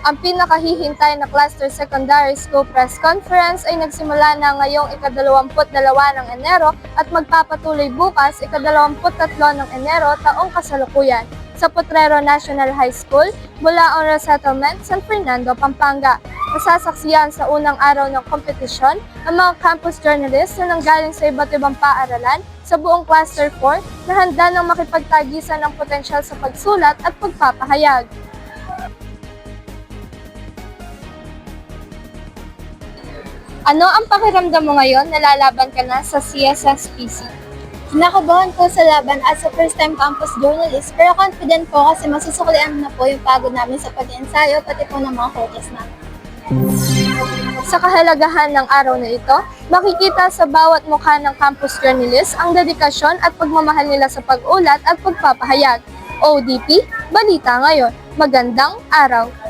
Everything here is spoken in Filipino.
Ang pinakahihintay na Cluster Secondary School Press Conference ay nagsimula na ngayong ika-22 ng Enero at magpapatuloy bukas ika-23 ng Enero taong kasalukuyan sa Potrero National High School, Bulaon Resettlement, San Fernando, Pampanga. Masasaksiyan sa unang araw ng kompetisyon ang mga campus journalists na nanggaling sa iba't ibang paaralan sa buong Cluster 4 na handa ng makipagtagisan ng potensyal sa pagsulat at pagpapahayag. Ano ang pakiramdam mo ngayon na lalaban ka na sa CSSPC? Kinakabahan po sa laban as a first-time campus journalist, pero confident po kasi masusuklian na po yung pagod namin sa pag-ensayo, pati po ng mga coaches namin. Sa kahalagahan ng araw na ito, makikita sa bawat mukha ng campus journalist ang dedikasyon at pagmamahal nila sa pag-ulat at pagpapahayag. ODP, Balita Ngayon. Magandang araw!